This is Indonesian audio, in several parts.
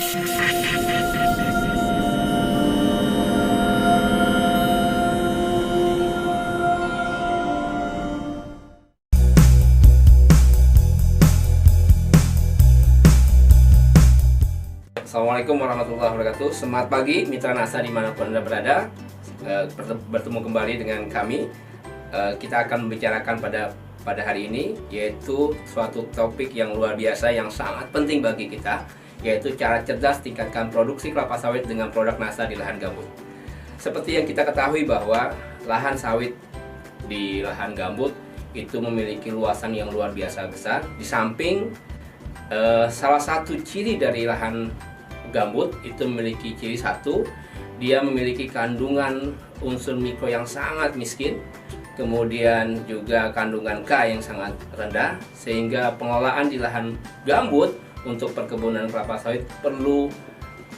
Assalamualaikum warahmatullahi wabarakatuh. Selamat pagi mitra NASA dimanapun Anda berada. Bertemu kembali dengan kami. Kita akan membicarakan pada hari ini, yaitu suatu topik yang luar biasa yang sangat penting bagi kita, yaitu cara cerdas tingkatkan produksi kelapa sawit dengan produk NASA di lahan gambut. Seperti yang kita ketahui bahwa lahan sawit di lahan gambut itu memiliki luasan yang luar biasa besar. Di samping salah satu ciri dari lahan gambut itu memiliki ciri satu, dia memiliki kandungan unsur mikro yang sangat miskin, kemudian juga kandungan K yang sangat rendah, sehingga pengelolaan di lahan gambut untuk perkebunan kelapa sawit perlu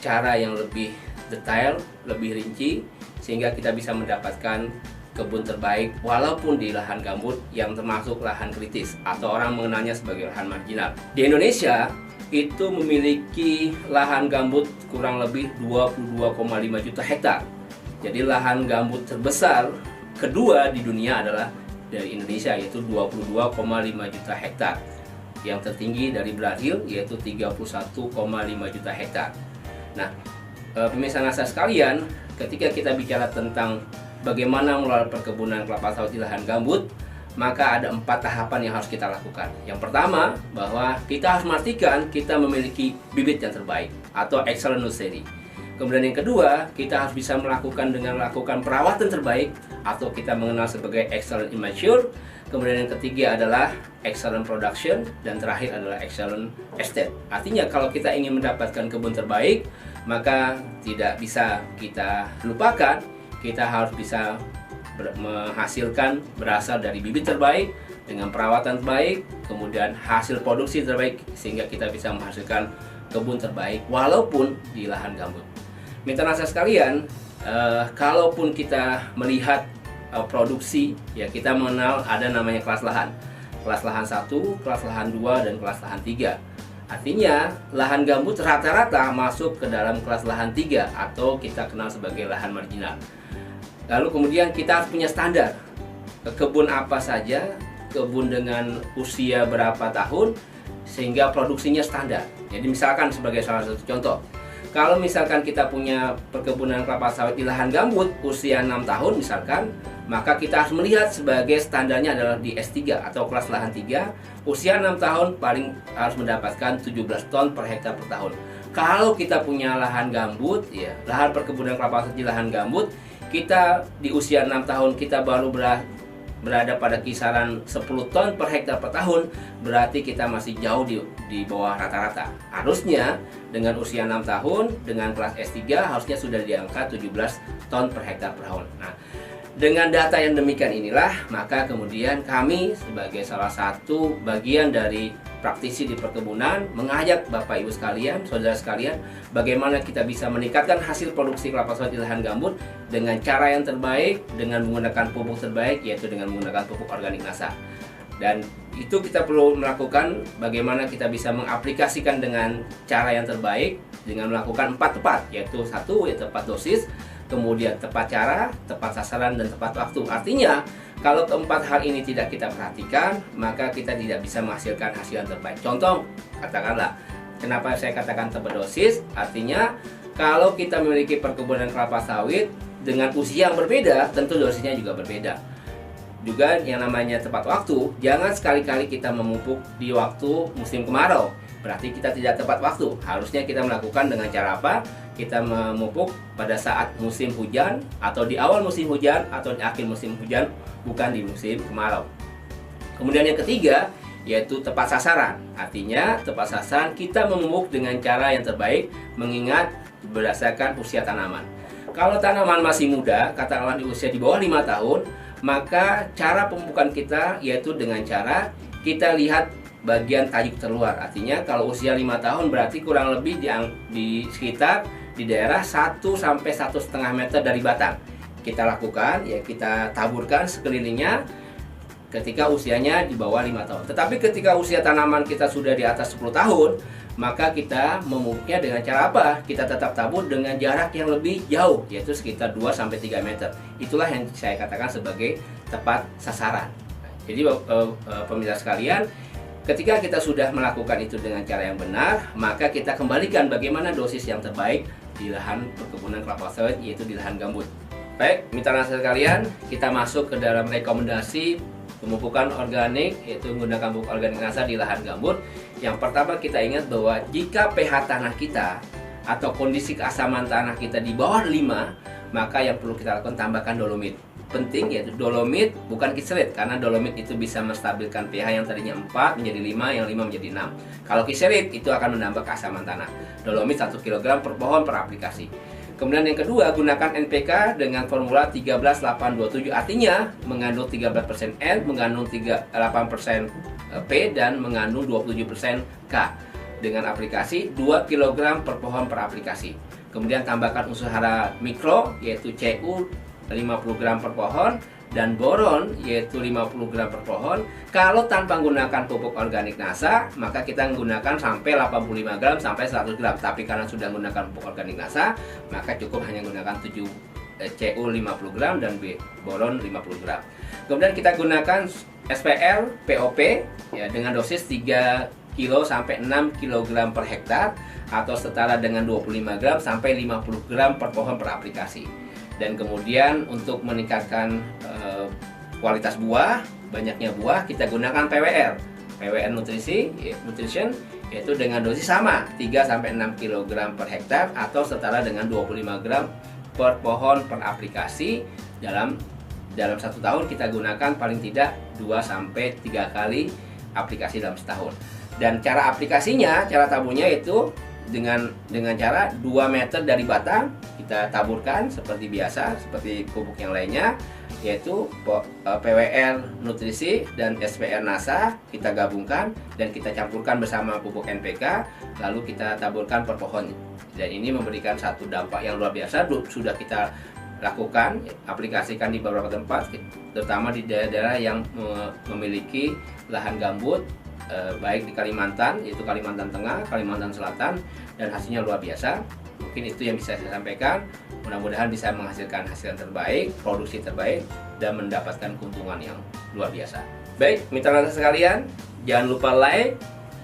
cara yang lebih detail, lebih rinci, sehingga kita bisa mendapatkan kebun terbaik walaupun di lahan gambut yang termasuk lahan kritis atau orang mengenalnya sebagai lahan marginal. Di Indonesia itu memiliki lahan gambut kurang lebih 22,5 juta hektar. Jadi lahan gambut terbesar kedua di dunia adalah dari Indonesia, yaitu 22,5 juta hektar. Yang tertinggi dari Brazil yaitu 31,5 juta hektar. Nah, pemirsa NASA sekalian, ketika kita bicara tentang bagaimana mengelola perkebunan kelapa sawit di lahan gambut, maka ada 4 tahapan yang harus kita lakukan. Yang pertama, bahwa kita harus memastikan kita memiliki bibit yang terbaik atau excellent nursery. Kemudian yang kedua, kita harus bisa melakukan perawatan terbaik atau kita mengenal sebagai excellent immature. Kemudian yang ketiga adalah excellent production, dan terakhir adalah excellent estate. Artinya kalau kita ingin mendapatkan kebun terbaik, maka tidak bisa kita lupakan, kita harus bisa menghasilkan berasal dari bibit terbaik dengan perawatan terbaik, kemudian hasil produksi terbaik, sehingga kita bisa menghasilkan kebun terbaik walaupun di lahan gambut. Mitra NASA sekalian, kalaupun kita melihat produksi, ya kita mengenal ada namanya kelas lahan. Kelas lahan 1, kelas lahan 2, dan kelas lahan 3. Artinya lahan gambut rata-rata masuk ke dalam kelas lahan 3 atau kita kenal sebagai lahan marginal. Lalu kemudian kita harus punya standar kebun apa saja, kebun dengan usia berapa tahun, sehingga produksinya standar. Jadi misalkan sebagai salah satu contoh, kalau misalkan kita punya perkebunan kelapa sawit di lahan gambut usia 6 tahun misalkan, maka kita harus melihat sebagai standarnya adalah di S3 atau kelas lahan 3, usia 6 tahun paling harus mendapatkan 17 ton per hektar per tahun. Kalau kita punya lahan gambut, ya lahan perkebunan kelapa sawit di lahan gambut, kita di usia 6 tahun kita baru berada pada kisaran 10 ton per hektar per tahun, berarti kita masih jauh di bawah rata-rata. Harusnya dengan usia 6 tahun dengan kelas S3 harusnya sudah di angka 17 ton per hektar per tahun. Nah, dengan data yang demikian inilah, maka kemudian kami sebagai salah satu bagian dari praktisi di perkebunan mengajak Bapak Ibu sekalian, saudara sekalian, bagaimana kita bisa meningkatkan hasil produksi kelapa sawit di lahan gambut dengan cara yang terbaik, dengan menggunakan pupuk terbaik, yaitu dengan menggunakan pupuk organik NASA. Dan itu kita perlu melakukan bagaimana kita bisa mengaplikasikan dengan cara yang terbaik dengan melakukan 4 tepat, yaitu 1 yaitu tepat dosis, kemudian tepat cara, tepat sasaran, dan tepat waktu. Artinya kalau keempat hal ini tidak kita perhatikan, maka kita tidak bisa menghasilkan hasil yang terbaik. Contoh, katakanlah, kenapa saya katakan tepat dosis? Artinya kalau kita memiliki perkebunan kelapa sawit dengan usia yang berbeda, tentu dosisnya juga berbeda. Juga yang namanya tepat waktu, jangan sekali-kali kita memupuk di waktu musim kemarau, berarti kita tidak tepat waktu. Harusnya kita melakukan dengan cara apa? Kita memupuk pada saat musim hujan, atau di awal musim hujan, atau di akhir musim hujan, bukan di musim kemarau. Kemudian yang ketiga, yaitu tepat sasaran. Artinya tepat sasaran kita memupuk dengan cara yang terbaik, mengingat berdasarkan usia tanaman. Kalau tanaman masih muda, katakanlah di usia di bawah 5 tahun, maka cara pemupukan kita yaitu dengan cara kita lihat bagian tajuk terluar. Artinya kalau usia 5 tahun berarti kurang lebih di sekitar di daerah 1 sampai 1,5 meter dari batang. Kita lakukan, ya kita taburkan sekelilingnya ketika usianya di bawah 5 tahun. Tetapi ketika usia tanaman kita sudah di atas 10 tahun, maka kita memupuknya dengan cara apa? Kita tetap tabur dengan jarak yang lebih jauh, yaitu sekitar 2-3 meter. Itulah yang saya katakan sebagai tepat sasaran. Jadi pemirsa sekalian, ketika kita sudah melakukan itu dengan cara yang benar, maka kita kembalikan bagaimana dosis yang terbaik di lahan perkebunan kelapa sawit, yaitu di lahan gambut. Baik, mitra nasa sekalian, kita masuk ke dalam rekomendasi pemupukan organik, yaitu menggunakan pupuk organik nasa di lahan gambut. Yang pertama, kita ingat bahwa jika pH tanah kita atau kondisi keasaman tanah kita di bawah 5, maka yang perlu kita lakukan tambahkan dolomit. Penting, yaitu dolomit bukan kiselit, karena dolomit itu bisa menstabilkan pH yang tadinya 4 menjadi 5, yang 5 menjadi 6. Kalau kiselit itu akan menambah keasaman tanah. Dolomit 1 kg per pohon per aplikasi. Kemudian yang kedua, gunakan NPK dengan formula 13-8-27, artinya mengandung 13% N, mengandung 8% P, dan mengandung 27% K dengan aplikasi 2 kg per pohon per aplikasi. Kemudian tambahkan unsur hara mikro, yaitu Cu 50 gram per pohon, dan boron yaitu 50 gram per pohon. Kalau tanpa menggunakan pupuk organik nasa, maka kita menggunakan sampai 85 gram sampai 100 gram. Tapi karena sudah menggunakan pupuk organik nasa, maka cukup hanya menggunakan Cu 50 gram dan boron 50 gram. Kemudian kita gunakan SPL POP ya, dengan dosis 3 kilo sampai 6 kg per hektar, atau setara dengan 25 gram sampai 50 gram per pohon per aplikasi. Dan kemudian untuk meningkatkan kualitas buah, banyaknya buah, kita gunakan PWR nutrition, yaitu dengan dosis sama 3-6 kg per hektar, atau setara dengan 25 gram per pohon per aplikasi. Dalam 1 tahun kita gunakan paling tidak 2-3 kali aplikasi dalam setahun. Dan cara aplikasinya, cara taburnya itu dengan cara 2 meter dari batang kita taburkan seperti biasa, seperti pupuk yang lainnya, yaitu PWR nutrisi dan SPR nasa kita gabungkan dan kita campurkan bersama pupuk NPK, lalu kita taburkan per pohon. Dan ini memberikan satu dampak yang luar biasa. Sudah kita lakukan, aplikasikan di beberapa tempat, terutama di daerah-daerah yang memiliki lahan gambut, baik di Kalimantan, yaitu Kalimantan Tengah, Kalimantan Selatan, dan hasilnya luar biasa. Mungkin itu yang bisa saya sampaikan. Mudah-mudahan bisa menghasilkan hasil yang terbaik, produksi terbaik, dan mendapatkan keuntungan yang luar biasa. Baik, mitra nasa sekalian, jangan lupa like,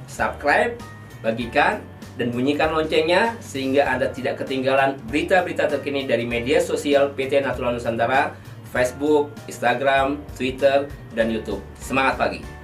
subscribe, bagikan, dan bunyikan loncengnya sehingga Anda tidak ketinggalan berita-berita terkini dari media sosial PT Natural Nusantara, Facebook, Instagram, Twitter, dan YouTube. Semangat pagi!